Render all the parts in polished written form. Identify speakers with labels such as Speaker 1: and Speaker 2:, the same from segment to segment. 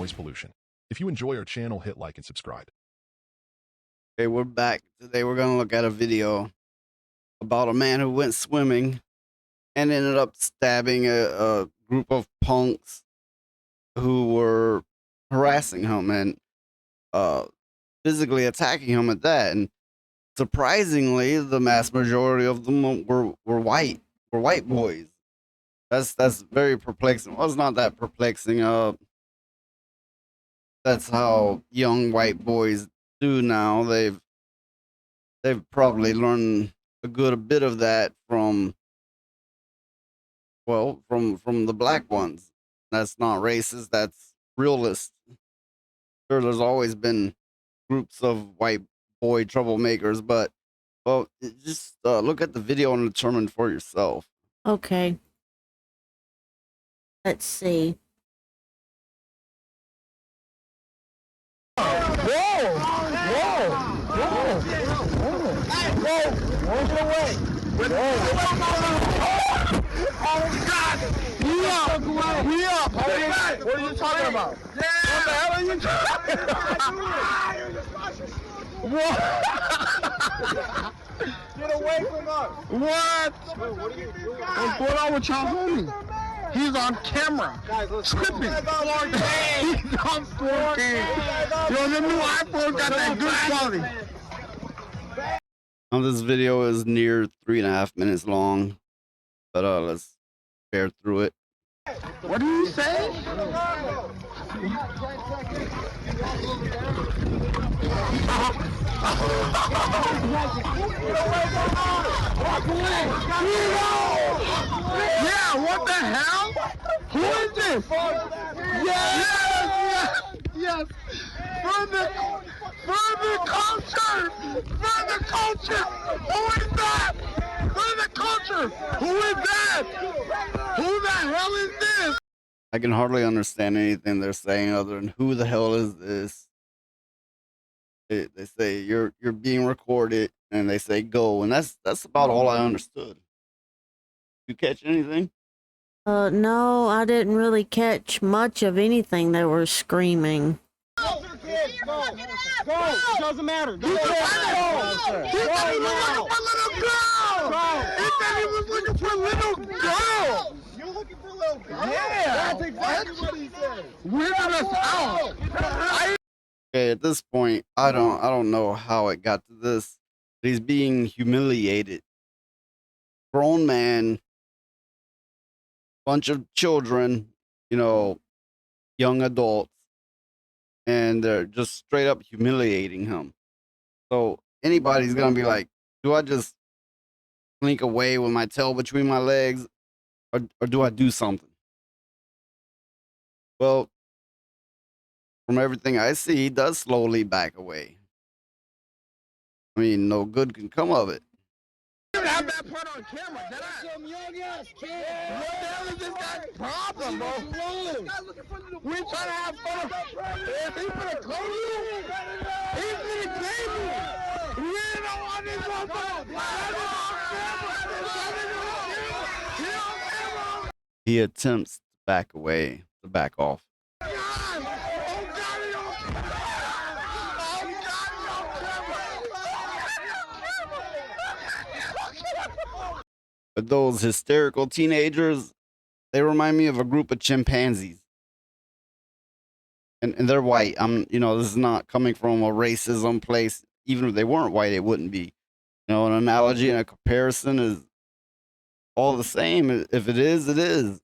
Speaker 1: noise pollution. If you enjoy our channel, hit like and subscribe.
Speaker 2: Okay, we're back. Today we're going to look at a video about a man who went swimming and ended up stabbing a group of punks who were harassing him and physically attacking him at that. And surprisingly, the mass majority of them were white boys. That's very perplexing. Well, it's not that perplexing. That's how young white boys do now. They've probably learned a good bit of that from the black ones. That's not racist. That's realist. Sure, there's always been groups of white boy troublemakers, but just look at the video and determine for yourself.
Speaker 3: Okay. Let's see.
Speaker 4: What are you talking about? What the hell are you talking about? Get away from us. What? What are you doing? What's going on with y'all homie? He's on camera. Guys, tripping. He's on 4K. Yo, the new iPhone got that good quality.
Speaker 2: Now, this video is near 3.5 minutes long, but let's bear through it.
Speaker 4: What do you say? Yeah, what the hell? Who is this? Yes. For the culture. Who is that? For the culture. Who is that? Who the hell is this?
Speaker 2: I can hardly understand anything they're saying other than "who the hell is this?" They say you're being recorded, and they say go, and that's about all I understood. You catch anything?
Speaker 3: No, I didn't really catch much of anything they were screaming.
Speaker 4: Go! It doesn't matter. He said he was looking for a little girl. You're looking for a little girl? Yeah. That's exactly what he said. Weirded us out.
Speaker 2: Okay, at this point, I don't know how it got to this. He's being humiliated. Grown man, bunch of children, young adults, and they're just straight up humiliating him. So anybody's gonna be like, do I just slink away with my tail between my legs, or do I do something? Well, from everything I see, he does slowly back away. I mean, no good can come of it.
Speaker 4: I have that part on camera. Did I? Some young ass kid. What the hell is this guy's problem, bro? We trying to have fun. Is he gonna claim you? He's gonna claim you. We don't want this one.
Speaker 2: He attempts to back away, to back off. But those hysterical teenagers, they remind me of a group of chimpanzees. And they're white. This is not coming from a racism place. Even if they weren't white, it wouldn't be. An analogy and a comparison is all the same. If it is, it is.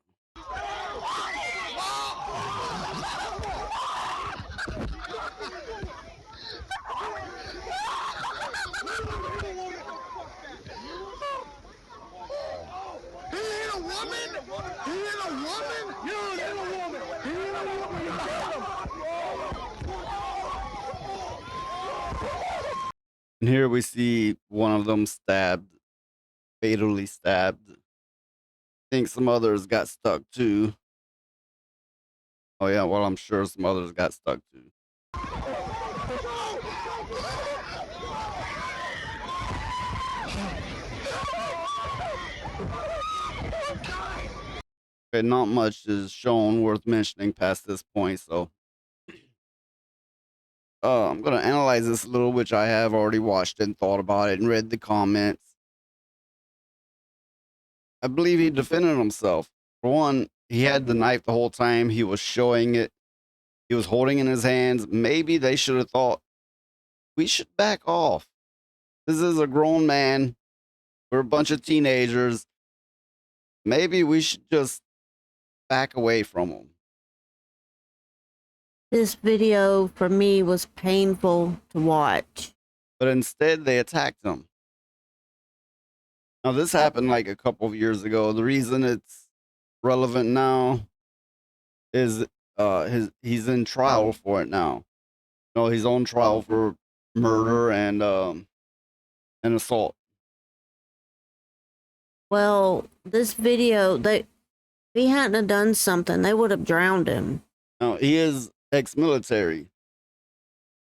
Speaker 2: And here we see one of them stabbed, fatally stabbed. I think some others got stuck too. Oh yeah, well, I'm sure some others got stuck too. Okay, not much is shown worth mentioning past this point, so I'm gonna analyze this a little, which I have already watched and thought about it and read the comments. I believe he defended himself. For one, he had the knife the whole time. He was showing it. He was holding it in his hands. Maybe they should have thought, we should back off. This is a grown man. We're a bunch of teenagers. Maybe we should just back away from him.
Speaker 3: This video for me was painful to watch.
Speaker 2: But instead, they attacked him. Now, this happened like a couple of years ago. The reason it's relevant now is he's in trial for it now. No, he's on trial for murder and assault.
Speaker 3: Well, this video, if he hadn't have done something, they would have drowned him.
Speaker 2: Now, he is ex-military.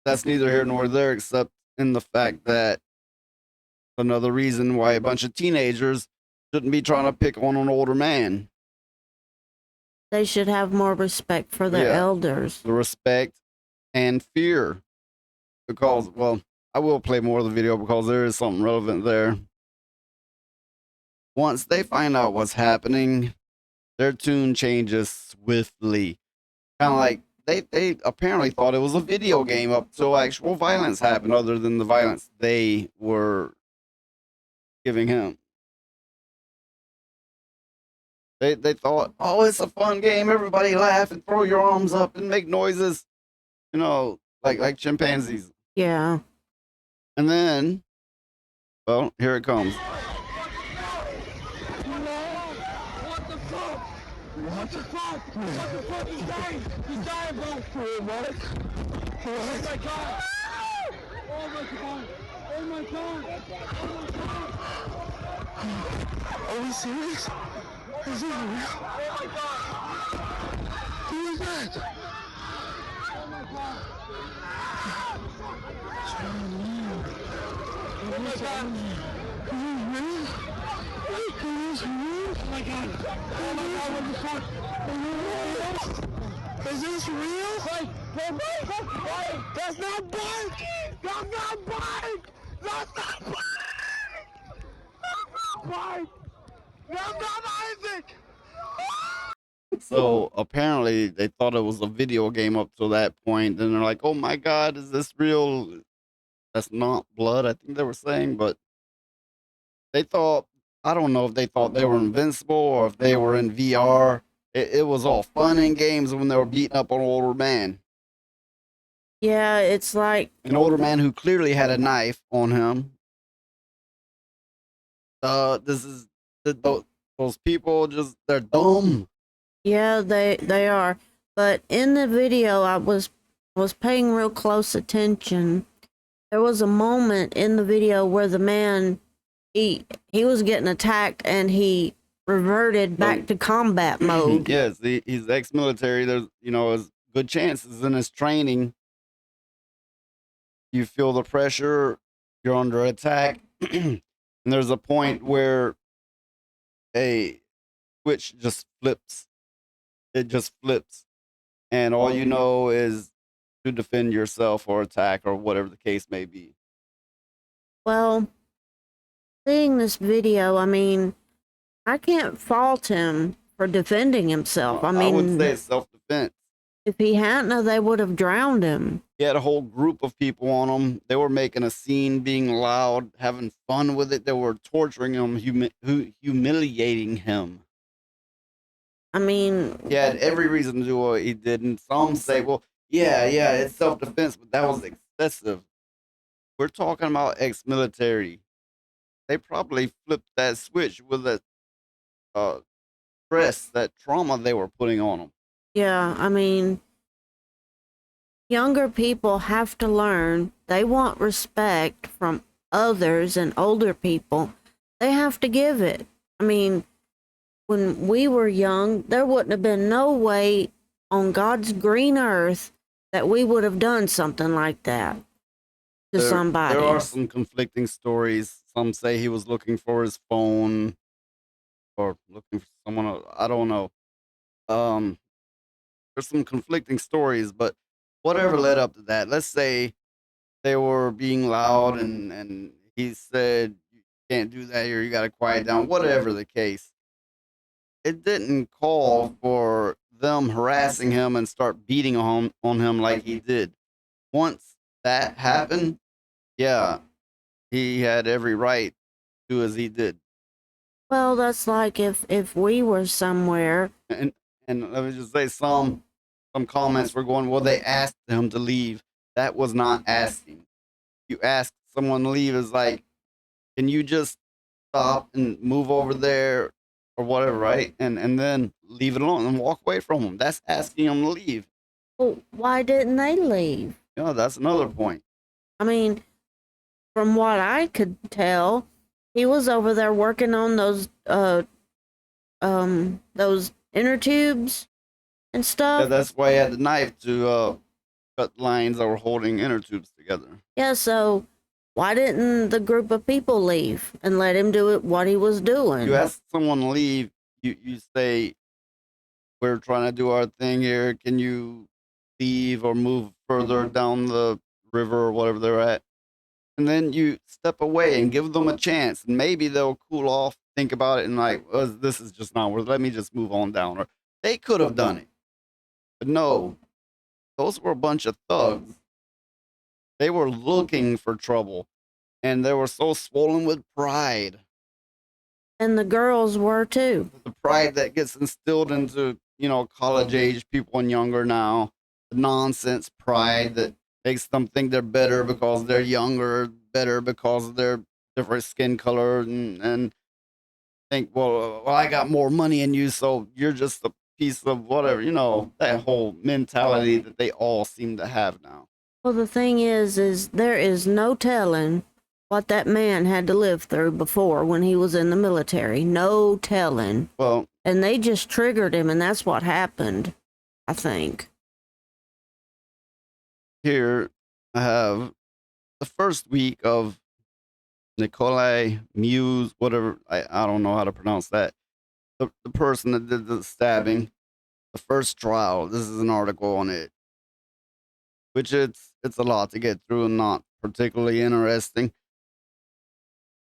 Speaker 2: That's neither here nor there, except in the fact that another reason why a bunch of teenagers shouldn't be trying to pick on an older man.
Speaker 3: They should have more respect for their elders.
Speaker 2: The respect and fear. Because, well, I will play more of the video because there is something relevant there. Once they find out what's happening, their tune changes swiftly. Kind of like they apparently thought it was a video game up till actual violence happened, other than the violence they were giving him. They thought, oh, it's a fun game. Everybody laugh and throw your arms up and make noises, you know, like chimpanzees.
Speaker 3: Yeah.
Speaker 2: And then, well, here it comes.
Speaker 4: What the fuck? What the fuck? What the fuck? He's dying. He's dying, bro. What? Oh my god. Oh my god. Oh my god. Oh my god. Are we serious? Is it real? Oh my god. Who is that? Oh my god. Oh my god. Is it real? Is it real? Oh my god. Oh my god, what the fuck? Is this real? Wait, that's not Bart! That's not Bart! That's not Bart! That's not Bart! That's not Isaac!
Speaker 2: So apparently they thought it was a video game up to that point. Then they're like, oh my God, is this real? That's not blood, I think they were saying. But they thought, I don't know if they thought they were invincible or if they were in VR. It was all fun and games when they were beating up on an older man.
Speaker 3: Yeah, it's like
Speaker 2: An older man who clearly had a knife on him. This is those people just, they're dumb.
Speaker 3: yeah, they are. But in the video, I was paying real close attention. There was a moment in the video where the man he was getting attacked and he reverted back to combat mode.
Speaker 2: Yes, he's ex-military. There's, there's good chances in his training. You feel the pressure, you're under attack, and there's a point where a switch just flips. It just flips, and all you know is to defend yourself or attack or whatever the case may be.
Speaker 3: Well, seeing this video, I mean, I can't fault him for defending himself. I mean,
Speaker 2: I would say it's self-defense.
Speaker 3: if he hadn't, they would have drowned him.
Speaker 2: He had a whole group of people on him. They were making a scene, being loud, having fun with it. They were torturing him, humiliating him.
Speaker 3: I mean,
Speaker 2: He had every reason to do what he did. And some say, well, yeah, it's self-defense, but that was excessive. We're talking about ex-military. They probably flipped that switch with that stress, that trauma they were putting on him.
Speaker 3: yeah, I mean, younger people have to learn. They want respect from others and older people. They have to give it. I mean, when we were young, there wouldn't have been no way on God's green earth that we would have done something like that to somebody.
Speaker 2: There are some conflicting stories. Some say he was looking for his phone or looking for someone. I don't know. There's some conflicting stories, but whatever led up to that. Let's say they were being loud and he said you can't do that or you got to quiet down, whatever the case. It didn't call for them harassing him and start beating on him like he did. Once that happened, yeah, he had every right to do as he did.
Speaker 3: Well, that's like if we were somewhere.
Speaker 2: And and let me just say some comments were going, well, they asked him to leave. That was not asking. You ask someone to leave is like, can you just stop and move over there or whatever, right? And then leave it alone and walk away from them. That's asking them to leave.
Speaker 3: Well, why didn't they leave?
Speaker 2: You know, that's another point.
Speaker 3: I mean, from what I could tell, he was over there working on those inner tubes and
Speaker 2: Yeah,
Speaker 3: stuff.
Speaker 2: that's why he had the knife to cut lines that were holding inner tubes together.
Speaker 3: Yeah, so why didn't the group of people leave and let him do it what he was doing?
Speaker 2: You ask someone to leave, you say, we're trying to do our thing here. Can you leave or move further down the river or whatever they're at? And then you step away and give them a chance. And maybe they'll cool off, think about it, and like, well, this is just not worth it. Let me just move on down. Or they could have done it. But no, those were a bunch of thugs. They were looking for trouble. And they were so swollen with pride.
Speaker 3: And the girls were too.
Speaker 2: The pride that gets instilled into, college age people and younger now. The nonsense pride that makes them think they're better because they're younger, better because of their different skin color, and think, well, I got more money than you, so you're just a piece of whatever, that whole mentality that they all seem to have now.
Speaker 3: Well, the thing is there is no telling what that man had to live through before when he was in the military. No telling.
Speaker 2: Well,
Speaker 3: And they just triggered him, and that's what happened, I think.
Speaker 2: here I have the first week of Nicolae Miu's, whatever, I don't know how to pronounce that. The person that did the stabbing, the first trial. This is an article on it, which it's a lot to get through and not particularly interesting.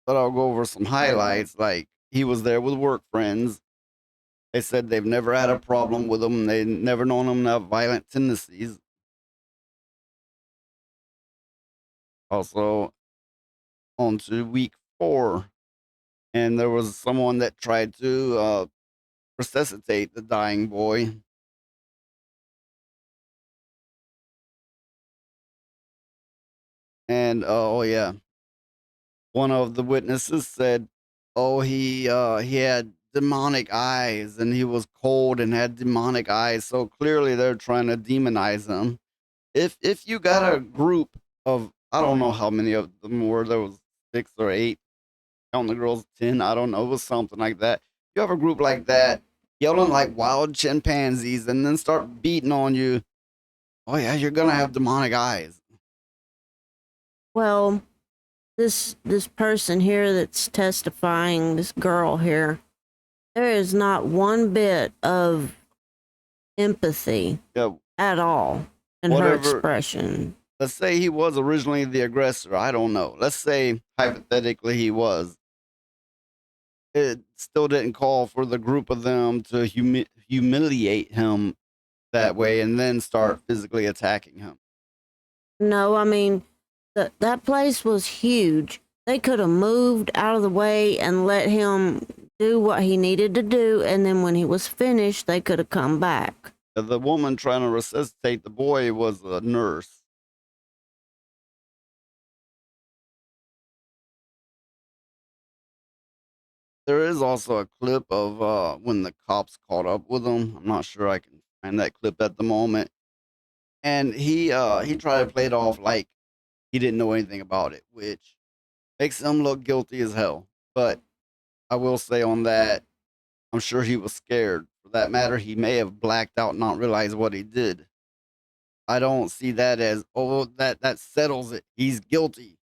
Speaker 2: But I'll go over some highlights. Like, he was there with work friends. They said they've never had a problem with him. They never known him to have violent tendencies. Also, on to week 4, and there was someone that tried to resuscitate the dying boy. And oh yeah, one of the witnesses said, "Oh, he had demonic eyes, and he was cold and had demonic eyes." So clearly, they're trying to demonize him. If you got a group of, I don't know how many of them were, there was 6 or 8, counting the girls 10, I don't know, it was something like that. You have a group like that yelling like wild chimpanzees and then start beating on you. Oh yeah, you're gonna have demonic eyes.
Speaker 3: Well, this person here that's testifying, this girl here, there is not one bit of empathy
Speaker 2: Yeah,
Speaker 3: at all in her
Speaker 2: whatever.
Speaker 3: expression.
Speaker 2: Let's say he was originally the aggressor. I don't know. Let's say hypothetically he was. It still didn't call for the group of them to humiliate him that way and then start physically attacking him.
Speaker 3: No, I mean, that place was huge. They could have moved out of the way and let him do what he needed to do, and then when he was finished, they could have come back.
Speaker 2: The woman trying to resuscitate the boy was a nurse. There is also a clip of when the cops caught up with him. I'm not sure I can find that clip at the moment. And he tried to play it off like he didn't know anything about it, which makes him look guilty as hell. But I will say on that, I'm sure he was scared. For that matter, he may have blacked out and not realized what he did. I don't see that as, oh, that settles it. He's guilty.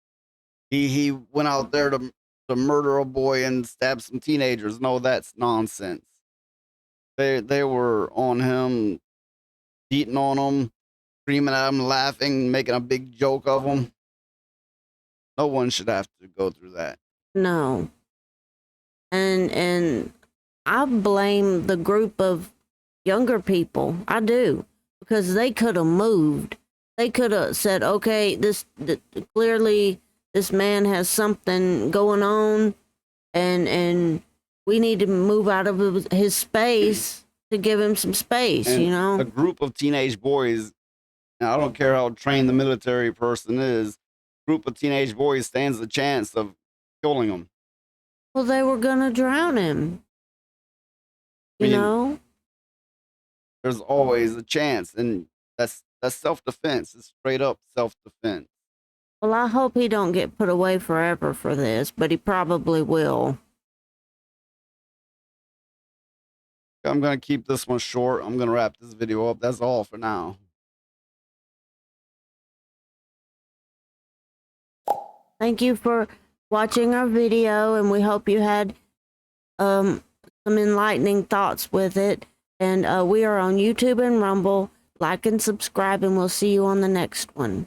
Speaker 2: He went out there to murder a boy and stab some teenagers. No, that's nonsense. They were on him, beating on him, screaming at him, laughing, making a big joke of him. No one should have to go through that.
Speaker 3: No. And I blame the group of younger people. I do, because they could have moved. They could have said, okay, clearly this man has something going on, and we need to move out of his space to give him some space,
Speaker 2: And
Speaker 3: you know?
Speaker 2: a group of teenage boys, and I don't care how trained the military person is, group of teenage boys stands a chance of killing him.
Speaker 3: Well, they were gonna drown him. You
Speaker 2: I mean,
Speaker 3: know?
Speaker 2: There's always a chance, and that's self-defense. It's straight up self-defense.
Speaker 3: Well, I hope he don't get put away forever for this, but he probably will.
Speaker 2: I'm gonna keep this one short. I'm gonna wrap this video up. That's all for now.
Speaker 3: Thank you for watching our video, and we hope you had some enlightening thoughts with it. And we are on YouTube and Rumble. Like and subscribe, and we'll see you on the next one.